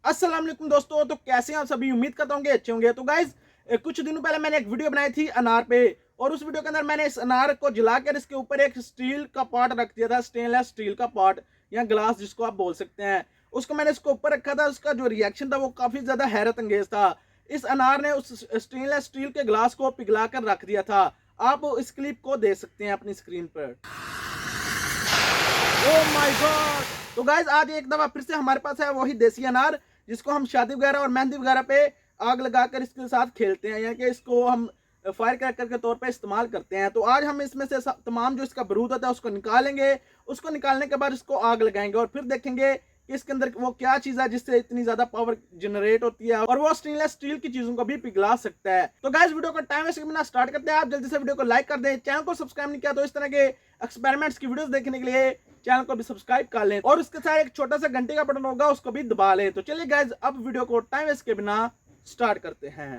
अस्सलाम वालेकुम दोस्तों, तो कैसे हैं आप सभी। उम्मीद करता हूँ कि अच्छे होंगे। तो गाइज कुछ दिनों पहले मैंने एक वीडियो बनाई थी अनार पे, और उस वीडियो के अंदर मैंने इस अनार को जलाकर इसके ऊपर एक स्टील का पॉट रख दिया था, स्टेनलेस स्टील का पॉट या ग्लास जिसको आप बोल सकते हैं। उसको मैंने इसको ऊपर रखा था। उसका जो रिएक्शन था वो काफी ज्यादा हैरत अंगेज था। इस अनार ने उस स्टेनलेस स्टील के ग्लास को पिघला कर रख दिया था। आप इस क्लिप को देख सकते हैं अपनी स्क्रीन पर। Oh my God. तो गाइज आज एक दफा फिर से हमारे पास है वही देसी अनार, जिसको हम शादी वगैरह और मेहंदी वगैरह पे आग लगाकर इसके साथ खेलते हैं, यानी कि इसको हम फायर क्रैकर के तौर पे इस्तेमाल करते हैं। तो आज हम इसमें से तमाम जो इसका बारूद होता है उसको निकालेंगे। उसको निकालने के बाद इसको आग लगाएंगे और फिर देखेंगे कि इसके अंदर वो क्या चीज है जिससे इतनी ज्यादा पावर जनरेट होती है और वो स्टेनलेस स्टील की चीजों को भी पिघला सकता है। तो गाइस वीडियो को टाइम वेस्ट बिना स्टार्ट करते हैं। आप जल्दी से वीडियो को लाइक कर दें, चैनल को सब्सक्राइब नहीं किया तो इस तरह के एक्सपेरिमेंट्स की वीडियोस देखने के लिए चैनल को भी सब्सक्राइब कर लें और उसके साथ एक छोटा सा घंटे का बटन होगा उसको भी दबा लें। तो चलिए गाइस अब वीडियो को टाइम वेस्ट के बिना स्टार्ट करते हैं।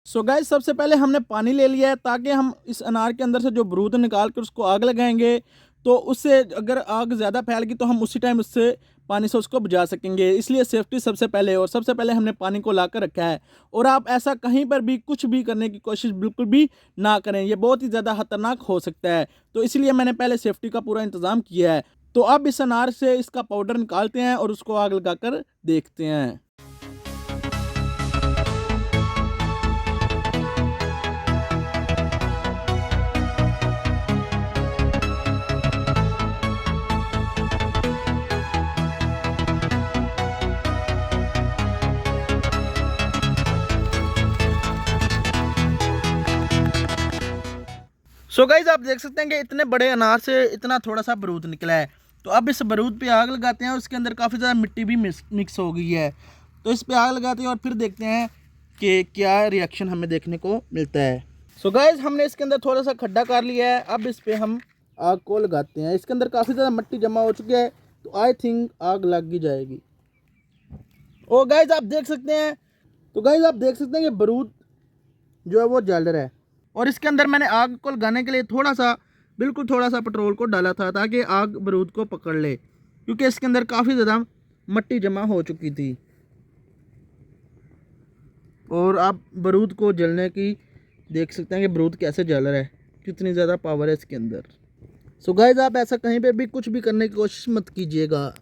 सो गाइस सबसे पहले हमने पानी ले लिया है ताकि हम इस अनार के अंदर से जो बारूद निकाल कर उसको आग लगाएंगे, तो उससे अगर आग ज़्यादा फैल गई तो हम उसी टाइम उससे पानी से उसको बुझा सकेंगे। इसलिए सेफ्टी सबसे पहले, और सबसे पहले हमने पानी को ला कर रखा है। और आप ऐसा कहीं पर भी कुछ भी करने की कोशिश बिल्कुल भी ना करें, ये बहुत ही ज़्यादा खतरनाक हो सकता है। तो इसलिए मैंने पहले सेफ्टी का पूरा इंतज़ाम किया है। तो अब इस अनार से इसका पाउडर निकालते हैं और उसको आग लगा कर देखते हैं। सो गाइज आप देख सकते हैं कि इतने बड़े अनार से इतना थोड़ा सा बारूद निकला है। तो अब इस बारूद पे आग लगाते हैं। उसके अंदर काफ़ी ज़्यादा मिट्टी भी मिक्स हो गई है। तो इस पे आग लगाते हैं और फिर देखते हैं कि क्या रिएक्शन हमें देखने को मिलता है। सो गाइज हमने इसके अंदर थोड़ा सा खड्डा कर लिया है। अब इस पे हम आग को लगाते हैं। इसके अंदर काफ़ी ज़्यादा मिट्टी जमा हो चुकी है, तो आई थिंक आग लग ही जाएगी। ओ गाइज आप देख सकते हैं, तो गाइज आप देख सकते हैं कि बारूद जो है वो जल रहा है। और इसके अंदर मैंने आग को लगाने के लिए बिल्कुल थोड़ा सा पेट्रोल को डाला था ताकि आग बारूद को पकड़ ले, क्योंकि इसके अंदर काफ़ी ज़्यादा मिट्टी जमा हो चुकी थी। और आप बारूद को जलने की देख सकते हैं कि बारूद कैसे जल रहा है, कितनी ज़्यादा पावर है इसके अंदर। सो गाइस आप ऐसा कहीं पे भी कुछ भी करने की कोशिश मत कीजिएगा।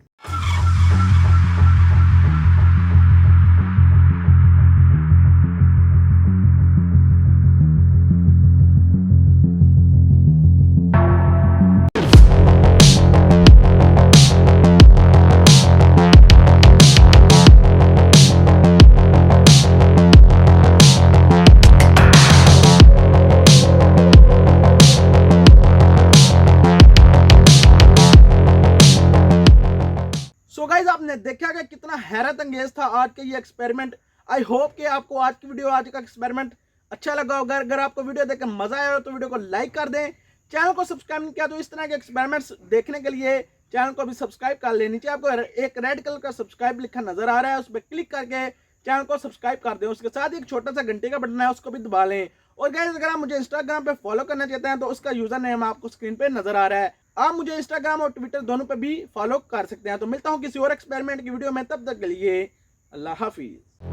सो गाइज आपने देखा कि कितना हैरत अंगेज था आज का ये एक्सपेरिमेंट। आई होप कि आपको आज की वीडियो, आज का एक्सपेरिमेंट अच्छा लगा होगा। अगर आपको वीडियो देखकर मजा आया हो तो वीडियो को लाइक कर दें। चैनल को सब्सक्राइब नहीं किया तो इस तरह के एक्सपेरिमेंट्स देखने के लिए चैनल को भी सब्सक्राइब कर लें। नीचे आपको एक रेड कलर का सब्सक्राइब लिखा नजर आ रहा है, उस पर क्लिक करके चैनल को सब्सक्राइब कर दें। उसके साथ ही एक छोटा सा घंटे का बटन है, उसको भी दबा लें। और गाइस अगर आप मुझे इंस्टाग्राम पे फॉलो करना चाहते हैं तो उसका यूजर नेम आपको स्क्रीन पे नजर आ रहा है। आप मुझे इंस्टाग्राम और ट्विटर दोनों पे भी फॉलो कर सकते हैं। तो मिलता हूं किसी और एक्सपेरिमेंट की वीडियो में, तब तक के लिए अल्लाह हाफिज।